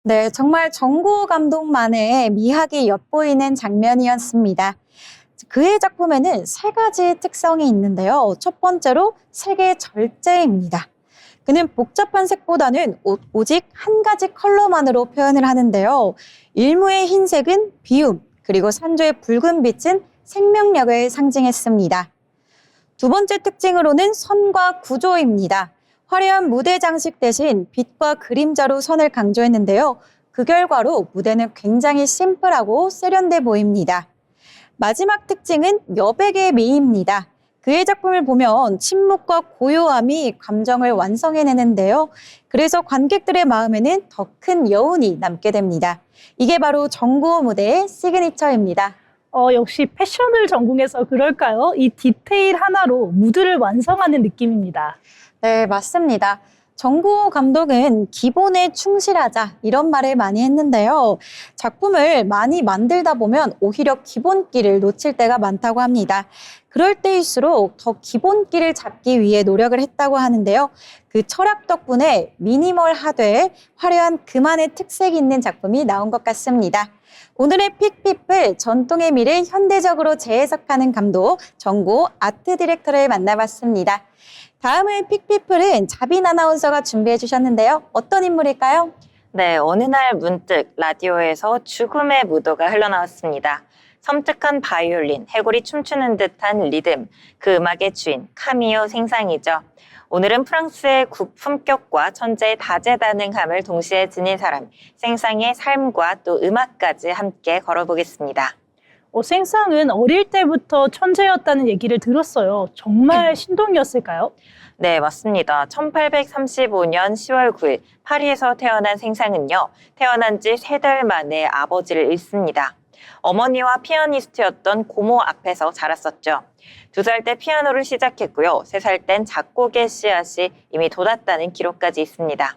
네, 정말 정구 감독만의 미학이 엿보이는 장면이었습니다. 그의 작품에는 세 가지 특성이 있는데요. 첫 번째로 색의 절제입니다. 그는 복잡한 색보다는 오직 한 가지 컬러만으로 표현을 하는데요. 일무의 흰색은 비움, 그리고 산조의 붉은 빛은 생명력을 상징했습니다. 두 번째 특징으로는 선과 구조입니다. 화려한 무대 장식 대신 빛과 그림자로 선을 강조했는데요. 그 결과로 무대는 굉장히 심플하고 세련돼 보입니다. 마지막 특징은 여백의 미입니다. 그의 작품을 보면 침묵과 고요함이 감정을 완성해내는데요. 그래서 관객들의 마음에는 더 큰 여운이 남게 됩니다. 이게 바로 정구호 무대의 시그니처입니다. 역시 패션을 전공해서 그럴까요? 이 디테일 하나로 무드를 완성하는 느낌입니다. 네, 맞습니다. 정구호 감독은 기본에 충실하자 이런 말을 많이 했는데요. 작품을 많이 만들다 보면 오히려 기본기를 놓칠 때가 많다고 합니다. 그럴 때일수록 더 기본기를 잡기 위해 노력을 했다고 하는데요. 그 철학 덕분에 미니멀하되 화려한 그만의 특색이 있는 작품이 나온 것 같습니다. 오늘의 픽피플 전통의 미를 현대적으로 재해석하는 감독 정구호 아트 디렉터를 만나봤습니다. 다음은 픽피플은 자빈 아나운서가 준비해 주셨는데요. 어떤 인물일까요? 네, 어느 날 문득 라디오에서 죽음의 무도가 흘러나왔습니다. 섬뜩한 바이올린, 해골이 춤추는 듯한 리듬, 그 음악의 주인 카미오 생상이죠. 오늘은 프랑스의 품격과 천재의 다재다능함을 동시에 지닌 사람, 생상의 삶과 또 음악까지 함께 걸어보겠습니다. 생상은 어릴 때부터 천재였다는 얘기를 들었어요. 정말 신동이었을까요? 네, 맞습니다. 1835년 10월 9일 파리에서 태어난 생상은요, 태어난 지 3달 만에 아버지를 잃습니다. 어머니와 피아니스트였던 고모 앞에서 자랐었죠. 2살 때 피아노를 시작했고요. 3살 땐 작곡의 씨앗이 이미 돋았다는 기록까지 있습니다.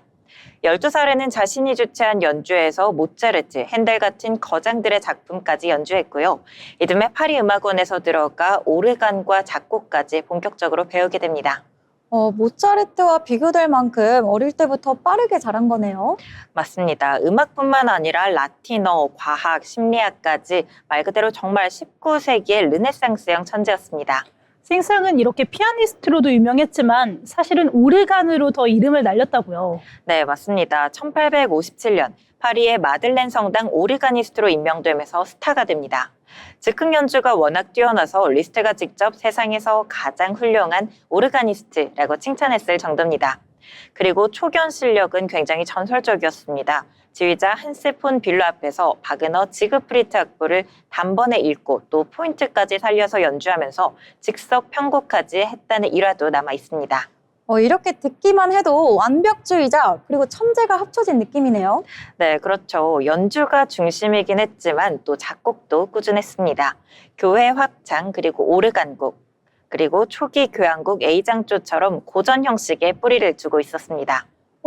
12살에는 자신이 주최한 연주회에서 모차르트, 핸델 같은 거장들의 작품까지 연주했고요. 이듬해 파리 음악원에서 들어가 오르간과 작곡까지 본격적으로 배우게 됩니다. 모차르트와 비교될 만큼 어릴 때부터 빠르게 자란 거네요. 맞습니다. 음악뿐만 아니라 라틴어, 과학, 심리학까지 말 그대로 정말 19세기의 르네상스형 천재였습니다. 생상은 이렇게 피아니스트로도 유명했지만 사실은 오르간으로 더 이름을 날렸다고요. 네, 맞습니다. 1857년 파리의 마들렌 성당 오르가니스트로 임명되면서 스타가 됩니다. 즉흥 연주가 워낙 뛰어나서 리스트가 직접 세상에서 가장 훌륭한 오르가니스트라고 칭찬했을 정도입니다. 그리고 초견 실력은 굉장히 전설적이었습니다. 지휘자 한스 폰 빌러 앞에서 바그너 지그프리트 악보를 단번에 읽고 또 포인트까지 살려서 연주하면서 즉석 편곡까지 했다는 일화도 남아 있습니다. 이렇게 듣기만 해도 완벽주의자 그리고 천재가 합쳐진 느낌이네요. 네, 그렇죠. 연주가 중심이긴 했지만 또 작곡도 꾸준했습니다. 교회 확장 그리고 오르간곡 그리고 초기 교향곡 A장조처럼 고전 형식의 뿌리를 두고 있었습니다.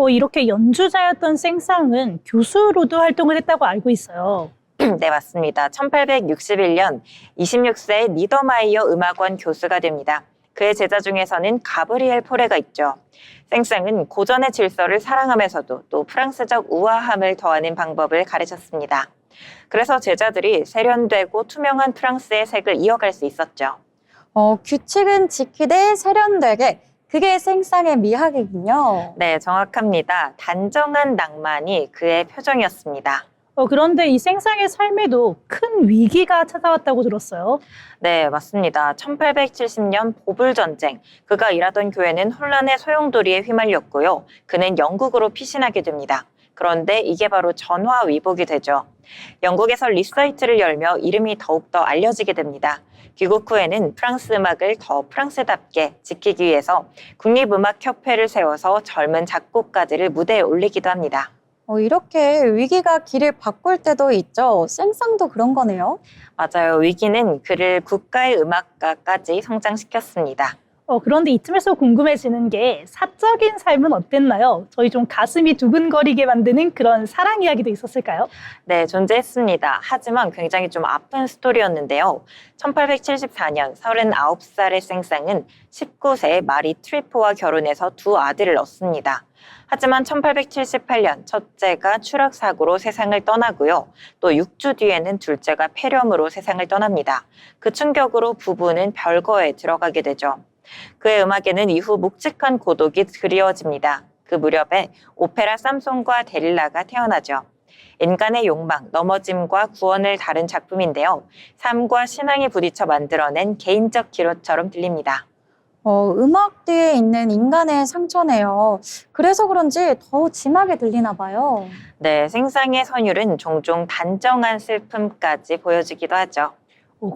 이렇게 연주자였던 생상은 교수로도 활동을 했다고 알고 있어요. 네, 맞습니다. 1861년 26세의 니더마이어 음악원 교수가 됩니다. 그의 제자 중에서는 가브리엘 포레가 있죠. 생상은 고전의 질서를 사랑하면서도 또 프랑스적 우아함을 더하는 방법을 가르쳤습니다. 그래서 제자들이 세련되고 투명한 프랑스의 색을 이어갈 수 있었죠. 규칙은 지키되 세련되게. 그게 생상의 미학이군요. 네, 정확합니다. 단정한 낭만이 그의 표정이었습니다. 그런데 이 생상의 삶에도 큰 위기가 찾아왔다고 들었어요. 네, 맞습니다. 1870년 보불전쟁. 그가 일하던 교회는 혼란의 소용돌이에 휘말렸고요. 그는 영국으로 피신하게 됩니다. 그런데 이게 바로 전화위복이 되죠. 영국에서 리사이트를 열며 이름이 더욱더 알려지게 됩니다. 귀국 후에는 프랑스 음악을 더 프랑스답게 지키기 위해서 국립음악협회를 세워서 젊은 작곡가들을 무대에 올리기도 합니다. 이렇게 위기가 길을 바꿀 때도 있죠. 생상도 그런 거네요. 맞아요. 위기는 그를 국가의 음악가까지 성장시켰습니다. 그런데 이쯤에서 궁금해지는 게 사적인 삶은 어땠나요? 저희 좀 가슴이 두근거리게 만드는 그런 사랑 이야기도 있었을까요? 네, 존재했습니다. 하지만 굉장히 좀 아픈 스토리였는데요. 1874년 39살의 생상은 19세의 마리 트리포와 결혼해서 2 아들을 얻습니다. 하지만 1878년 첫째가 추락사고로 세상을 떠나고요. 또 6주 뒤에는 둘째가 폐렴으로 세상을 떠납니다. 그 충격으로 부부는 별거에 들어가게 되죠. 그의 음악에는 이후 묵직한 고독이 그리워집니다. 그 무렵에 오페라 쌈송과 데릴라가 태어나죠. 인간의 욕망, 넘어짐과 구원을 다룬 작품인데요. 삶과 신앙이 부딪혀 만들어낸 개인적 기록처럼 들립니다. 음악 뒤에 있는 인간의 상처네요. 그래서 그런지 더 진하게 들리나 봐요. 네, 생상의 선율은 종종 단정한 슬픔까지 보여지기도 하죠.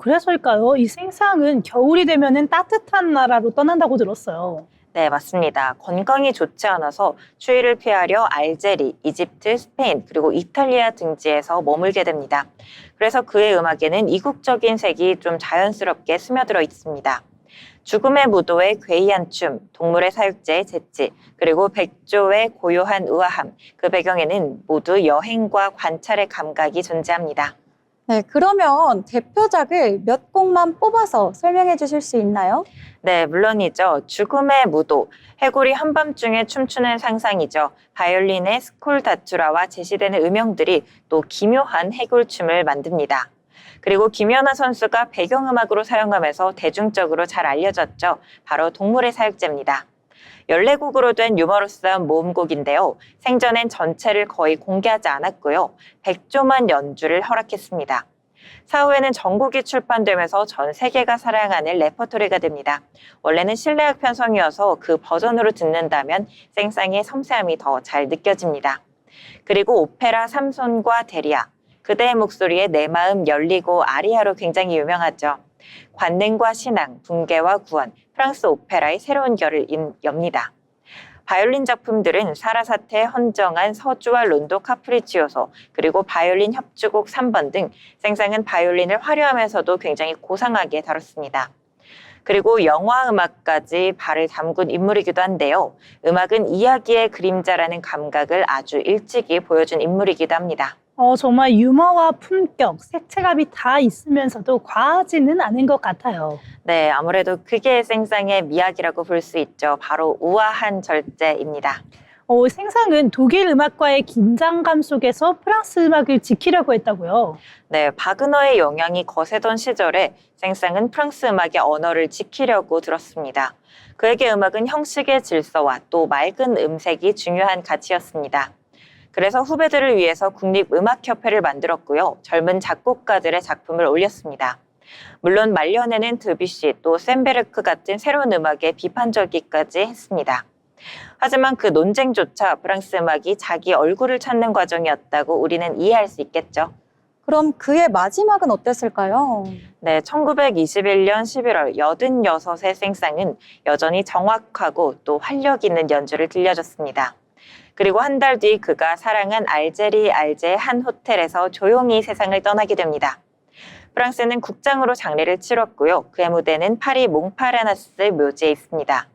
그래서일까요? 이 생상은 겨울이 되면은 따뜻한 나라로 떠난다고 들었어요. 네, 맞습니다. 건강이 좋지 않아서 추위를 피하려 알제리, 이집트, 스페인, 그리고 이탈리아 등지에서 머물게 됩니다. 그래서 그의 음악에는 이국적인 색이 좀 자연스럽게 스며들어 있습니다. 죽음의 무도의 괴이한 춤, 동물의 사육제의 재치, 그리고 백조의 고요한 우아함, 그 배경에는 모두 여행과 관찰의 감각이 존재합니다. 네, 그러면 대표작을 몇 곡만 뽑아서 설명해 주실 수 있나요? 네, 물론이죠. 죽음의 무도, 해골이 한밤중에 춤추는 상상이죠. 바이올린의 스콜다투라와 제시되는 음영들이 또 기묘한 해골춤을 만듭니다. 그리고 김연아 선수가 배경음악으로 사용하면서 대중적으로 잘 알려졌죠. 바로 동물의 사육제입니다. 14곡으로 된 유머러스한 모음곡인데요. 생전엔 전체를 거의 공개하지 않았고요. 백조만 연주를 허락했습니다. 사후에는 전곡이 출판되면서 전 세계가 사랑하는 레퍼토리가 됩니다. 원래는 실내악 편성이어서 그 버전으로 듣는다면 생상의 섬세함이 더 잘 느껴집니다. 그리고 오페라 삼손과 데리아, 그대의 목소리에 내 마음 열리고 아리아로 굉장히 유명하죠. 관능과 신앙, 붕괴와 구원, 프랑스 오페라의 새로운 결을 엽니다. 바이올린 작품들은 사라사테의 헌정한 서주와 론도 카프리치오소, 그리고 바이올린 협주곡 3번 등 생상은 바이올린을 화려하면서도 굉장히 고상하게 다뤘습니다. 그리고 영화 음악까지 발을 담근 인물이기도 한데요. 음악은 이야기의 그림자라는 감각을 아주 일찍이 보여준 인물이기도 합니다. 정말 유머와 품격, 색채감이 다 있으면서도 과하지는 않은 것 같아요. 네, 아무래도 그게 생상의 미학이라고 볼 수 있죠. 바로 우아한 절제입니다. 생상은 독일 음악과의 긴장감 속에서 프랑스 음악을 지키려고 했다고요. 네, 바그너의 영향이 거세던 시절에 생상은 프랑스 음악의 언어를 지키려고 들었습니다. 그에게 음악은 형식의 질서와 또 맑은 음색이 중요한 가치였습니다. 그래서 후배들을 위해서 국립음악협회를 만들었고요. 젊은 작곡가들의 작품을 올렸습니다. 물론 말년에는 드뷔시 또 셈베르크 같은 새로운 음악에 비판적이기까지 했습니다. 하지만 그 논쟁조차 프랑스 음악이 자기 얼굴을 찾는 과정이었다고 우리는 이해할 수 있겠죠. 그럼 그의 마지막은 어땠을까요? 네, 1921년 11월 86의 생상은 여전히 정확하고 또 활력 있는 연주를 들려줬습니다. 그리고 한 달 뒤 그가 사랑한 알제의 한 호텔에서 조용히 세상을 떠나게 됩니다. 프랑스는 국장으로 장례를 치렀고요. 그의 무대는 파리 몽파르나스 묘지에 있습니다.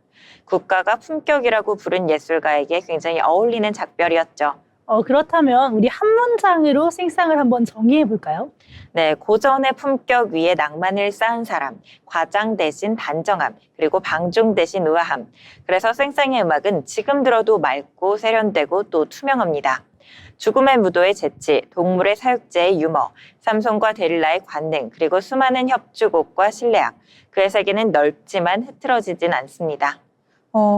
국가가 품격이라고 부른 예술가에게 굉장히 어울리는 작별이었죠. 그렇다면 우리 한 문장으로 생상을 한번 정의해 볼까요? 네, 고전의 품격 위에 낭만을 쌓은 사람, 과장 대신 단정함, 그리고 방중 대신 우아함. 그래서 생상의 음악은 지금 들어도 맑고 세련되고 또 투명합니다. 죽음의 무도의 재치, 동물의 사육제의 유머, 삼손과 데릴라의 관능, 그리고 수많은 협주곡과 실내악. 그의 세계는 넓지만 흐트러지진 않습니다.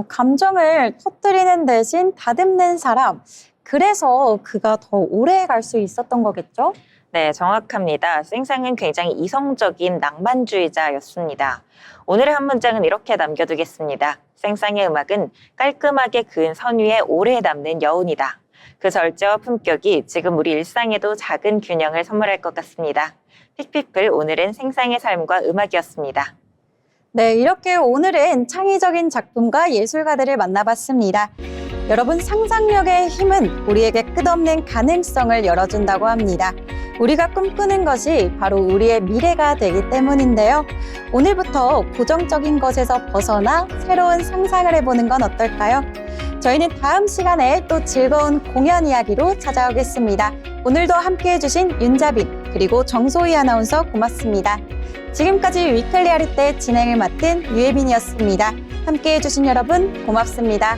감정을 터뜨리는 대신 다듬는 사람. 그래서 그가 더 오래 갈 수 있었던 거겠죠? 네, 정확합니다. 생상은 굉장히 이성적인 낭만주의자였습니다. 오늘의 한 문장은 이렇게 남겨두겠습니다. 생상의 음악은 깔끔하게 그은 선 위에 오래 남는 여운이다. 그 절제와 품격이 지금 우리 일상에도 작은 균형을 선물할 것 같습니다. 픽피플, 오늘은 생상의 삶과 음악이었습니다. 네, 이렇게 오늘은 창의적인 작품과 예술가들을 만나봤습니다. 여러분, 상상력의 힘은 우리에게 끝없는 가능성을 열어준다고 합니다. 우리가 꿈꾸는 것이 바로 우리의 미래가 되기 때문인데요. 오늘부터 고정적인 것에서 벗어나 새로운 상상을 해보는 건 어떨까요? 저희는 다음 시간에 또 즐거운 공연 이야기로 찾아오겠습니다. 오늘도 함께해 주신 윤자빈 그리고 정소희 아나운서 고맙습니다. 지금까지 위클리 아리떼 진행을 맡은 유혜빈이었습니다. 함께해 주신 여러분 고맙습니다.